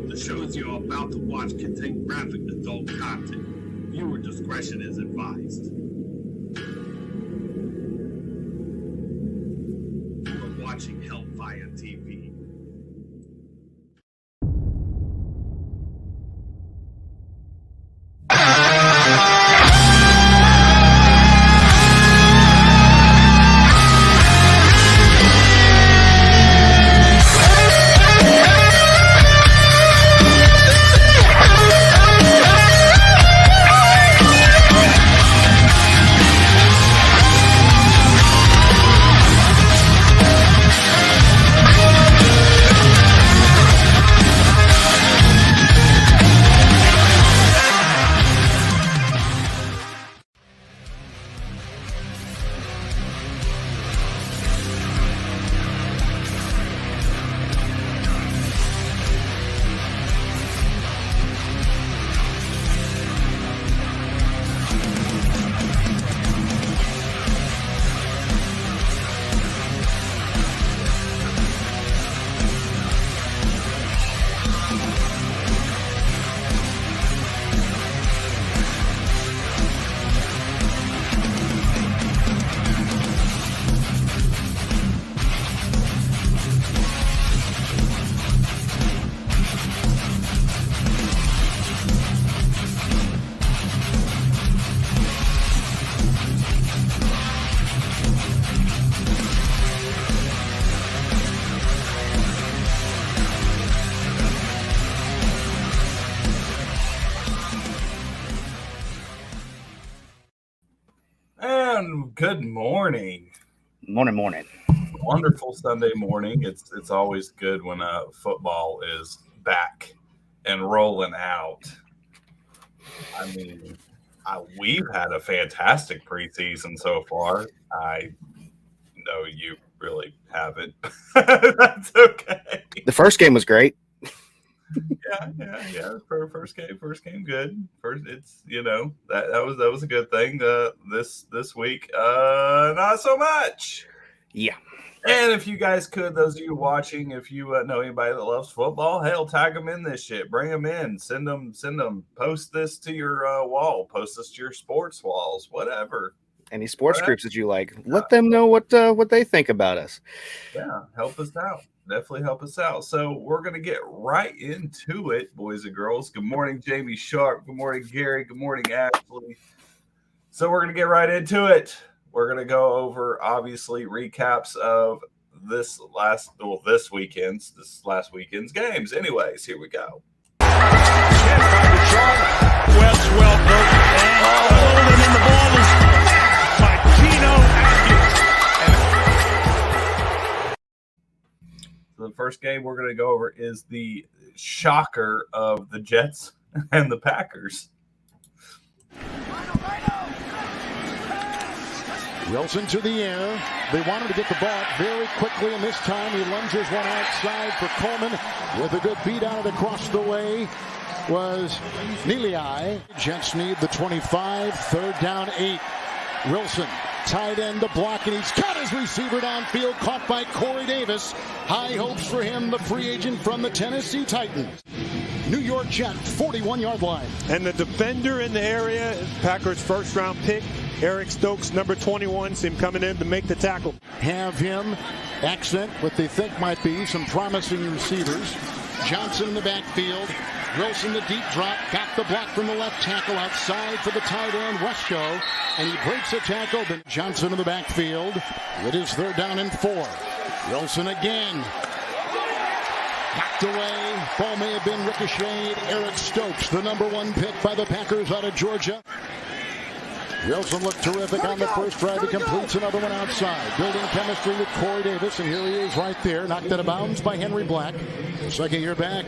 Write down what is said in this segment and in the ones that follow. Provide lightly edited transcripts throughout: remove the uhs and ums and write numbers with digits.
The shows you're about to watch contain graphic adult content. Viewer discretion is advised. You are watching Hellflyer TV. Good morning. Morning. Wonderful Sunday morning. It's always good when football is back and rolling out. I mean, we've had a fantastic preseason so far. I know you really haven't. That's okay. The first game was great. Yeah. First game, good. It's that was a good thing. This week, not so much. Yeah. And if you guys could, those of you watching, if you know anybody that loves football, hell, tag them in this shit. Bring them in. Send them. Post this to your wall. Post this to your sports walls. Whatever. Any sports groups that you like, let them know what they think about us. Yeah, help us out. Definitely help us out. So we're going to get right into it, boys and girls. Good morning, Jamie Sharp. Good morning, Gary. Good morning, Ashley. So we're going to get right into it. We're going to go over, obviously, recaps of this last weekend's games. Anyways, here we go. Well broken. And in the ball is by Gino Atkins. The first game we're going to go over is the shocker of the Jets and the Packers. Wilson to the air. They wanted to get the ball very quickly, and this time he lunges one outside for Coleman with a good beat on it across the way. Was Neely. Jets need the 25, third down 8. Wilson, tight end to block, and he's got his receiver downfield, caught by Corey Davis. High hopes for him, the free agent from the Tennessee Titans. New York Jet, 41-yard line. And the defender in the area, Packers' first-round pick, Eric Stokes, number 21, see him coming in to make the tackle. Have him accent what they think might be some promising receivers. Johnson in the backfield. Wilson the deep drop, got the block from the left tackle outside for the tight end, Wesco, and he breaks the tackle. Then Johnson in the backfield. It is third down and 4. Wilson again. Knocked away. Ball may have been ricocheted. Eric Stokes, the number 1 pick by the Packers out of Georgia. Wilson looked terrific on the first drive. He completes another one outside. Building chemistry with Corey Davis, and here he is right there. Knocked out of bounds by Henry Black. The second year back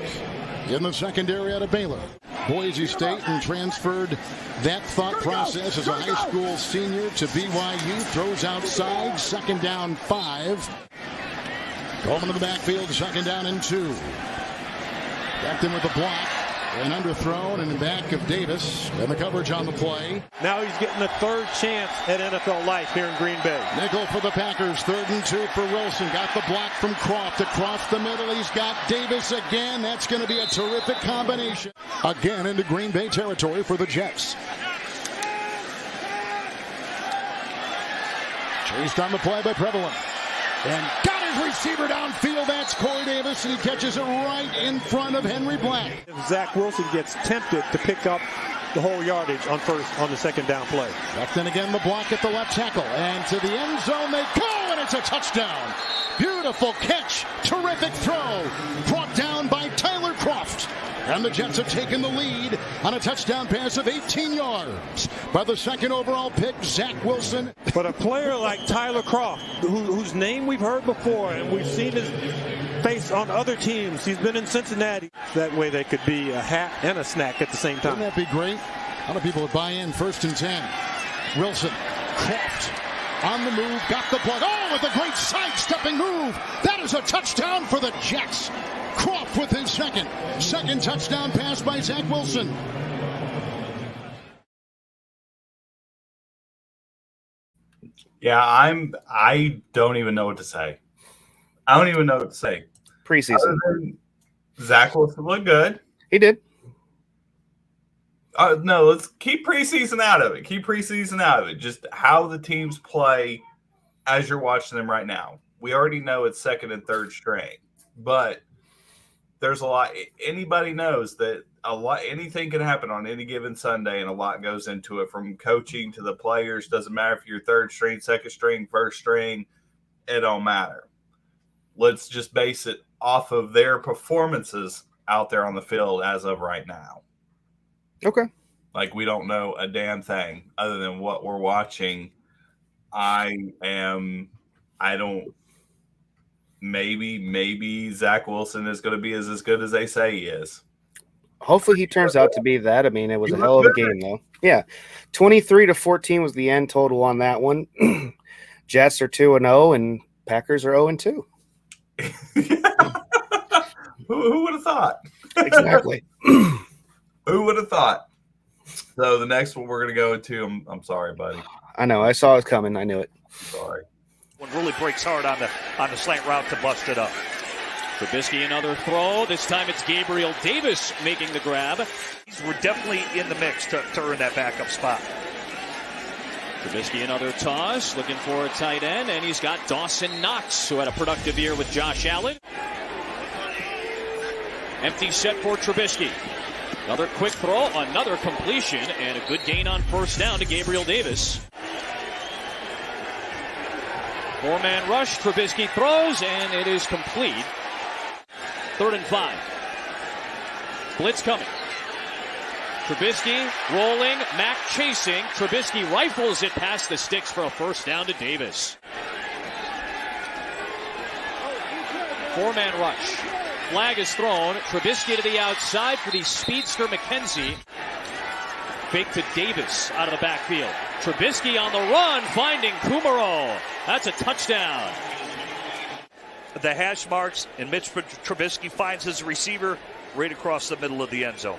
in the secondary out of Baylor. Boise State, and transferred that thought process as a high school senior to BYU. Throws outside. Second down 5. Coleman in the backfield. Second down and 2. Backed in with the block. And underthrown in the back of Davis. And the coverage on the play. Now he's getting a third chance at NFL life here in Green Bay. Nickel for the Packers. 3rd and 2 for Wilson. Got the block from Croft across the middle. He's got Davis again. That's going to be a terrific combination. Again into Green Bay territory for the Jets. Chased on the play by Prevalent. And got his receiver downfield. That's Corey Davis, and he catches it right in front of Henry Black. Zach Wilson gets tempted to pick up the whole yardage on the second down play. Back then again, the block at the left tackle. And to the end zone they go, and it's a touchdown. Beautiful catch. Terrific throw. Brought down by Tyler Croft. And the Jets have taken the lead on a touchdown pass of 18 yards by the 2nd overall pick, Zach Wilson. But a player like Tyler Croft, whose name we've heard before, and we've seen his face on other teams. He's been in Cincinnati. That way they could be a hat and a snack at the same time. Wouldn't that be great? A lot of people would buy in. 1st and 10. Wilson, Croft on the move, got the plug. Oh, with a great sidestepping move. That is a touchdown for the Jets. Croft with his second touchdown pass by Zach Wilson. Yeah, I don't even know what to say. I don't even know what to say. Preseason. Zach Wilson looked good. He did. No, let's keep preseason out of it. Keep preseason out of it. Just how the teams play as you're watching them right now. We already know it's 2nd and 3rd string, but there's a lot. Anybody knows that anything can happen on any given Sunday, and a lot goes into it, from coaching to the players. Doesn't matter if you're 3rd string, 2nd string, 1st string. It don't matter. Let's just base it off of their performances out there on the field as of right now. Okay. Like, we don't know a damn thing other than what we're watching. Maybe Zach Wilson is going to be as good as they say he is. Hopefully he turns out to be that. I mean, it was a hell of a game, though. Yeah. 23-14 was the end total on that one. Jets are 2-0, and Packers are 0-2. Who would have thought? Exactly. Who would have thought? So the next one we're going to go to, I'm sorry, buddy. I know. I saw it coming. I knew it. Sorry. One really breaks hard on the slant route to bust it up. Trubisky another throw. This time it's Gabriel Davis making the grab. We're definitely in the mix to earn that backup spot. Trubisky another toss, looking for a tight end, and he's got Dawson Knox, who had a productive year with Josh Allen. Empty set for Trubisky. Another quick throw, another completion, and a good gain on 1st down to Gabriel Davis. 4-man rush, Trubisky throws, and it is complete. 3rd and 5. Blitz coming. Trubisky rolling, Mack chasing. Trubisky rifles it past the sticks for a 1st down to Davis. 4-man rush. Flag is thrown. Trubisky to the outside for the speedster McKenzie. Fake to Davis out of the backfield. Trubisky on the run, finding Kumaro. That's a touchdown. The hash marks, and Mitch Trubisky finds his receiver right across the middle of the end zone.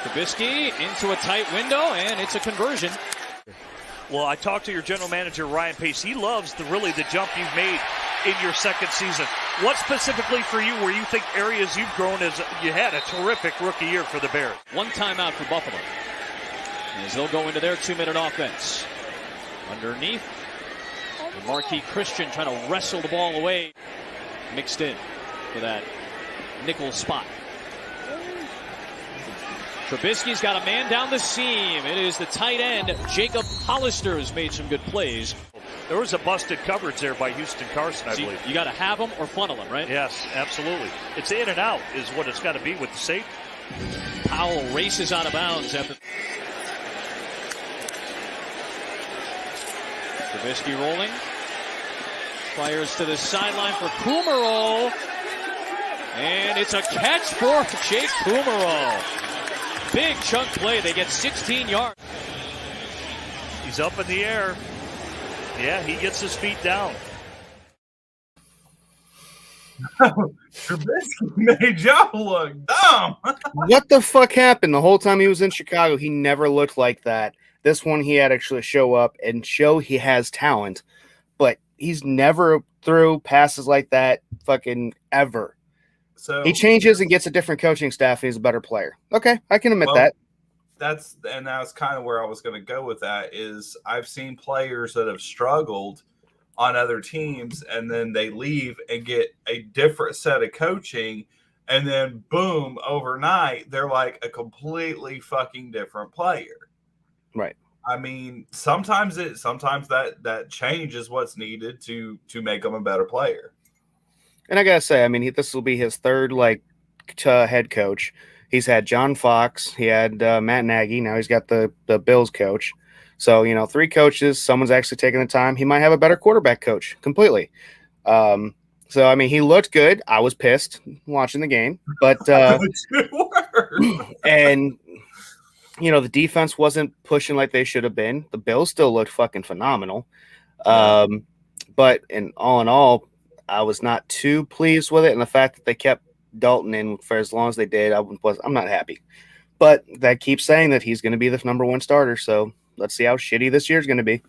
Trubisky into a tight window, and it's a conversion. Well, I talked to your general manager, Ryan Pace. He loves the jump you've made in your 2nd season. What specifically for you where you think areas you've grown as you had a terrific rookie year for the Bears? One timeout for Buffalo as they'll go into their 2-minute offense. Underneath, Marquis Christian trying to wrestle the ball away. Mixed in for that nickel spot. Trubisky's got a man down the seam. It is the tight end, Jacob Hollister, who's made some good plays. There was a busted coverage there by Houston Carson, I See, believe. you got to have them or funnel them, right? Yes, absolutely. It's in and out is what it's got to be with the safety. Powell races out of bounds after. Trubisky rolling. Fires to the sideline for Kumerow. And it's a catch for Jake Kumerow. Big chunk play. They get 16 yards. He's up in the air. Yeah, he gets his feet down. Trubisky made y'all look dumb. What the fuck happened? The whole time he was in Chicago, he never looked like that. This one, he had actually show up and show he has talent, but he's never threw passes like that fucking ever. So He changes and gets a different coaching staff, and he's a better player. Okay, I can admit that. That's kind of where I was going to go with that. Is I've seen players that have struggled on other teams, and then they leave and get a different set of coaching, and then boom, overnight they're like a completely fucking different player. Right. I mean, sometimes that change is what's needed to make them a better player. And I gotta say, I mean, this will be his third head coach. He's had John Fox, he had Matt Nagy. Now he's got the Bills coach. So 3 coaches. Someone's actually taking the time. He might have a better quarterback coach completely. So I mean, he looked good. I was pissed watching the game, but and the defense wasn't pushing like they should have been. The Bills still looked fucking phenomenal. But in all, I was not too pleased with it, and the fact that they kept Dalton in for as long as they did, I'm not happy. But that keeps saying that he's going to be the number 1 starter. So let's see how shitty this year's going to be.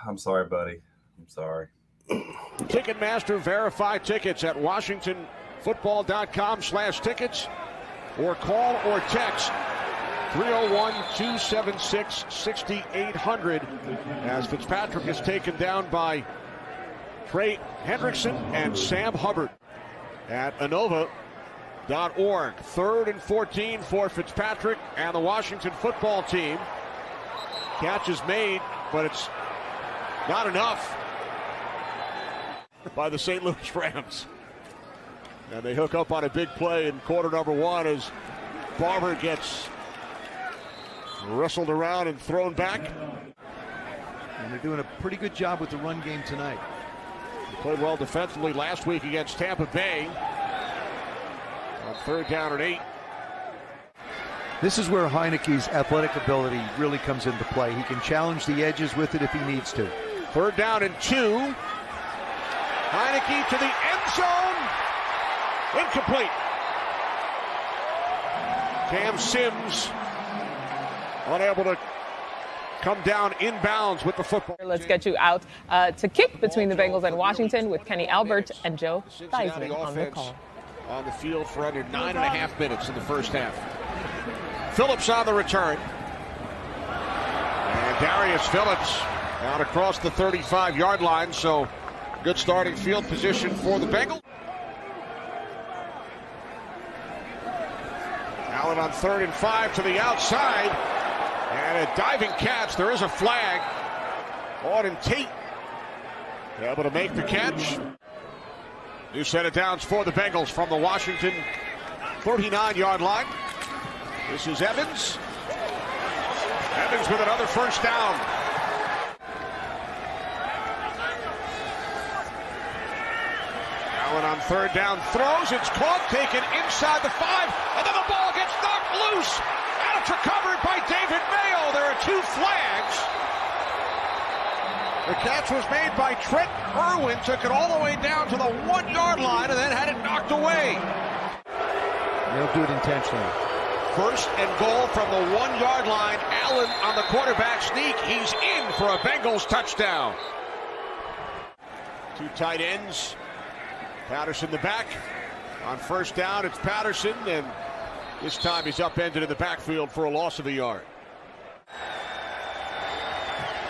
I'm sorry, buddy. I'm sorry. Ticketmaster verified tickets at WashingtonFootball.com/tickets or call or text 301-276-6800 as Fitzpatrick is taken down by Trey Hendrickson and Sam Hubbard at Inova.org. 3rd and 14 for Fitzpatrick and the Washington football team. Catch is made, but it's not enough by the St. Louis Rams. And they hook up on a big play in quarter number 1 as Barber gets wrestled around and thrown back. And they're doing a pretty good job with the run game tonight. Played well defensively last week against Tampa Bay on 3rd down and 8. This is where Heineke's athletic ability really comes into play. He can challenge the edges with it if he needs to. 3rd down and 2. Heineke to the end zone. Incomplete. Cam Sims unable to come down inbounds with the football. Let's get you out to kick between the Bengals and Washington with Kenny Albert and Joe Theismann on the call. On the field for under 9.5 minutes in the first half. Phillips on the return. And Darius Phillips out across the 35-yard line, so good starting field position for the Bengals. Allen on 3rd and 5 to the outside. And a diving catch. There is a flag. Auden Tate able to make the catch. New set of downs for the Bengals from the Washington 39-yard line. This is Evans. Evans with another first down. Allen on 3rd down throws. It's caught, taken inside the 5, and then the ball gets knocked loose. And it's recovered by David Mayo. There are 2 flags. The catch was made by Trent Irwin, took it all the way down to the 1-yard line and then had it knocked away. They'll do it intentionally. 1st and goal from the 1-yard line. Allen on the quarterback sneak. He's in for a Bengals touchdown. 2 tight ends. Patterson the back. On 1st down, it's Patterson, and this time he's upended in the backfield for a loss of a yard.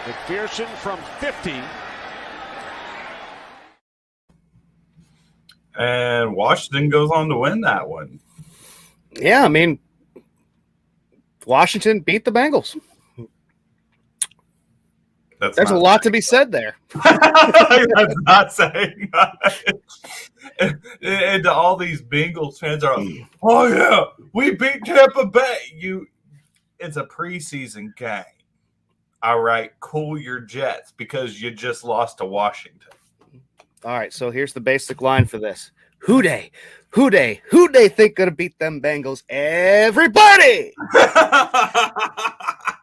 McPherson from 50. And Washington goes on to win that one. Yeah, I mean, Washington beat the Bengals. There's a lot to be said there. That's not saying much. And to all these Bengals fans are like, oh yeah, we beat Tampa Bay. It's a preseason game. All right, cool your jets because you just lost to Washington. All right, so here's the basic line for this. Who they think gonna beat them Bengals? Everybody.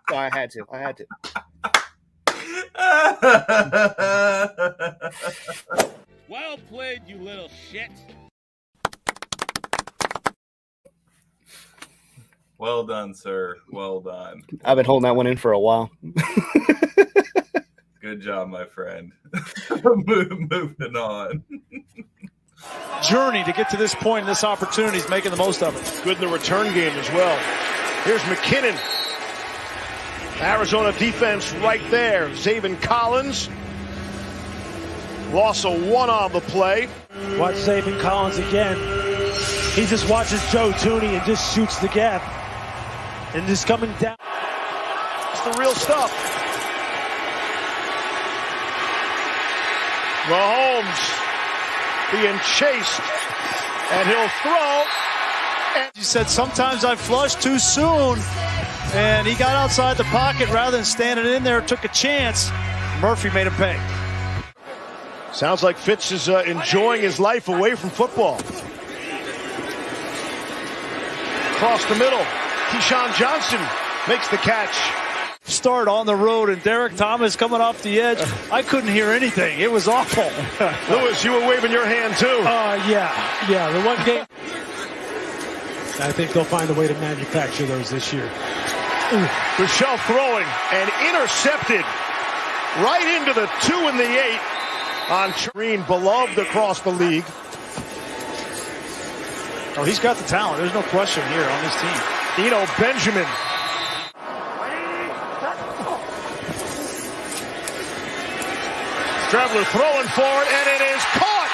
So I had to. Well played, you little shit. Well done, sir. Well done. I've been holding that one in for a while. Good job, my friend. Moving on. Journey to get to this point and this opportunity. He's making the most of it. Good in the return game as well. Here's McKinnon. Arizona defense right there. Zaven Collins. Loss of one on the play. Watch Zaven Collins again. He just watches Joe Tooney and just shoots the gap. And just coming down. It's the real stuff. Mahomes being chased. And he'll throw. And he said, sometimes I flush too soon. And he got outside the pocket rather than standing in there, took a chance. Murphy made him pay. Sounds like Fitz is enjoying his life away from football. Across the middle, Keyshawn Johnson makes the catch. Start on the road, and Derek Thomas coming off the edge. I couldn't hear anything. It was awful. Lewis, you were waving your hand too. Yeah. The one game. I think they'll find a way to manufacture those this year. Michelle throwing and intercepted right into the 2 and the 8 on Green, beloved across the league. Oh, he's got the talent. There's no question here on this team. Eno Benjamin. Strebler throwing forward, and it is caught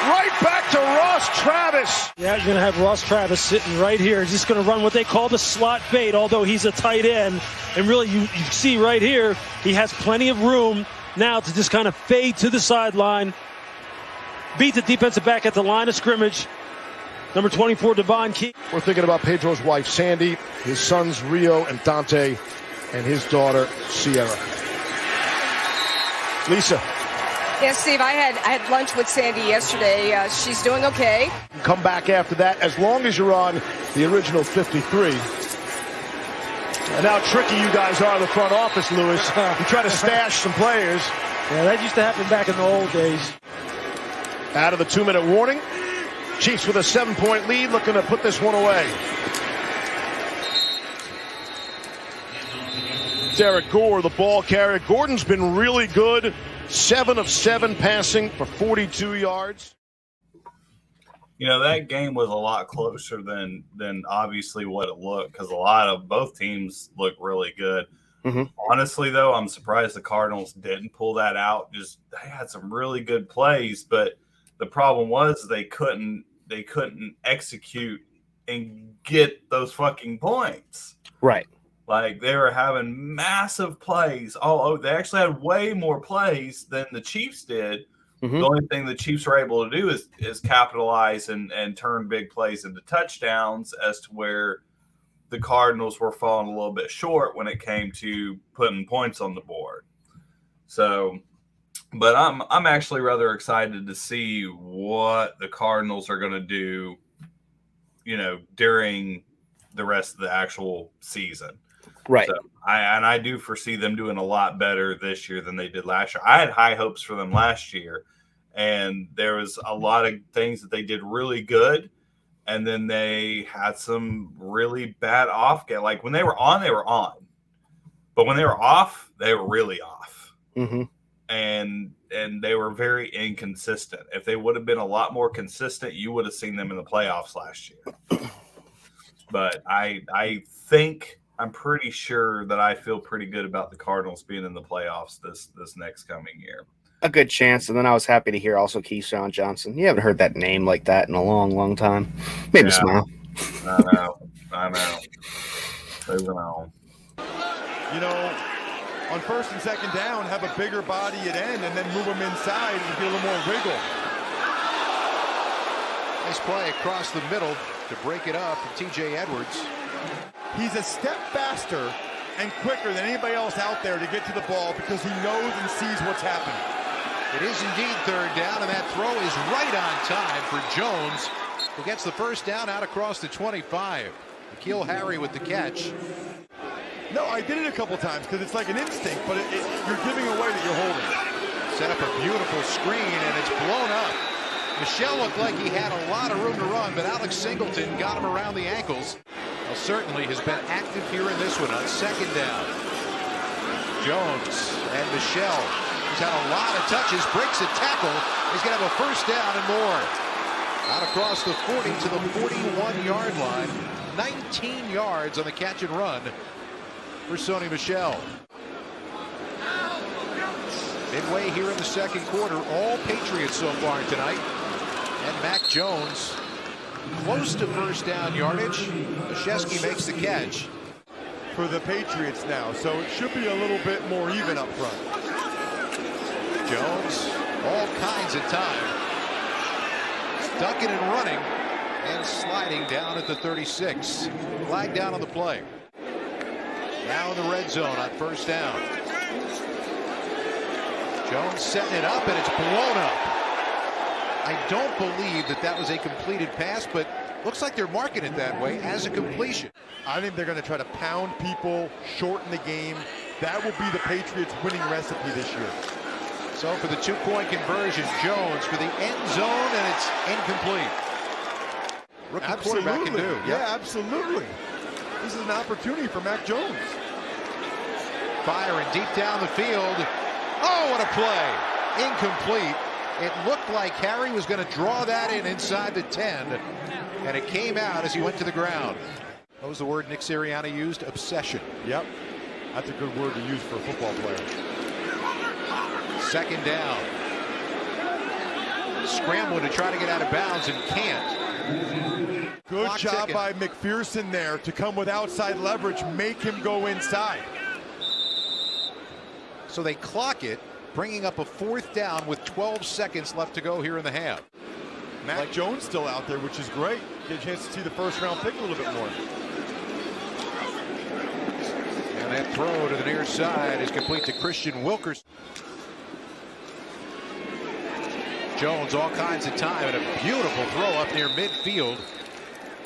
right back to Ross Travis. Yeah, you're going to have Ross Travis sitting right here. He's just going to run what they call the slot fade, although he's a tight end. And really, you see right here, he has plenty of room now to just kind of fade to the sideline, beat the defensive back at the line of scrimmage. Number 24, Devon Key. We're thinking about Pedro's wife, Sandy, his sons, Rio and Dante, and his daughter, Sierra. Lisa. Yes, Steve, I had lunch with Sandy yesterday. She's doing okay. Come back after that as long as you're on the original 53. And how tricky you guys are in the front office, Lewis. You try to stash some players. Yeah, that used to happen back in the old days. Out of the 2-minute warning. Chiefs with a 7-point lead, looking to put this one away. Derek Gore, the ball carrier. Gordon's been really good. 7 of 7 passing for 42 yards. You know, that game was a lot closer than obviously what it looked, because a lot of both teams look really good. Mm-hmm. Honestly, though, I'm surprised the Cardinals didn't pull that out. Just they had some really good plays, but the problem was they couldn't execute and get those fucking points. Right. Like, they were having massive plays. Oh, they actually had way more plays than the Chiefs did. Mm-hmm. The only thing the Chiefs were able to do is capitalize and turn big plays into touchdowns, as to where the Cardinals were falling a little bit short when it came to putting points on the board. So, but I'm actually rather excited to see what the Cardinals are going to do, you know, during the rest of the actual season. Right. So I do foresee them doing a lot better this year than they did last year. I had high hopes for them last year, and there was a lot of things that they did really good, and then they had some really bad off game. Like, when they were on, but when they were off, they were really off. Mm-hmm. And they were very inconsistent. If they would have been a lot more consistent, you would have seen them in the playoffs last year. But I'm pretty sure that I feel pretty good about the Cardinals being in the playoffs this next coming year. A good chance. And then I was happy to hear also Keyshawn Johnson. You haven't heard that name like that in a long, long time. Made me smile. I know. Moving on. You know, on first and second down, have a bigger body at end, and then move them inside and get a little more wiggle. Nice play across the middle to break it up from T.J. Edwards. He's a step faster and quicker than anybody else out there to get to the ball because he knows and sees what's happening. It is indeed third down, and that throw is right on time for Jones, who gets the first down out across the 25. N'Keal Harry with the catch. No, I did it a couple times because it's like an instinct, but you're giving away that you're holding. Set up a beautiful screen, and it's blown up. Michel looked like he had a lot of room to run, but Alex Singleton got him around the ankles. Well, certainly has been active here in this one on second down. Jones and Michel, who's had a lot of touches, breaks a tackle. He's going to have a first down and more. Out across the 40 to the 41-yard line. 19 yards on the catch and run for Sony Michel. Midway here in the second quarter, all Patriots so far tonight. And Mac Jones close to first down yardage. Olszewski makes the catch. For the Patriots now, so it should be a little bit more even up front. Jones, all kinds of time. Ducking and running and sliding down at the 36. Flag down on the play. Now in the red zone on first down. Jones setting it up, and it's blown up. I don't believe that was a completed pass, but looks like they're marking it that way as a completion. I think they're going to try to pound people, shorten the game. That will be the Patriots' winning recipe this year. So for the two-point conversion, Jones for the end zone, and it's incomplete. Rookie quarterback can do. Yeah, absolutely. This is an opportunity for Mac Jones. Firing deep down the field. Oh, what a play. Incomplete. It looked like Harry was going to draw that in inside the 10, and it came out as he went to the ground. What was the word Nick Sirianni used? Obsession. Yep. That's a good word to use for a football player. Second down. Scrambling to try to get out of bounds and can't. Good Clock job ticking. by McPherson there to come with outside leverage, make him go inside. So they clock it, bringing up a fourth down with 12 seconds left to go here in the half. Mac Jones still out there, which is great. Get a chance to see the first round pick a little bit more. And that throw to the near side is complete to Christian Wilkerson. Jones all kinds of time, and a beautiful throw up near midfield.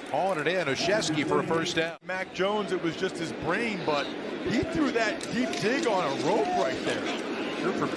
Hauling it in, Olszewski for a first down. Mac Jones, it was just his brain, but he threw that deep dig on a rope right there. Threw for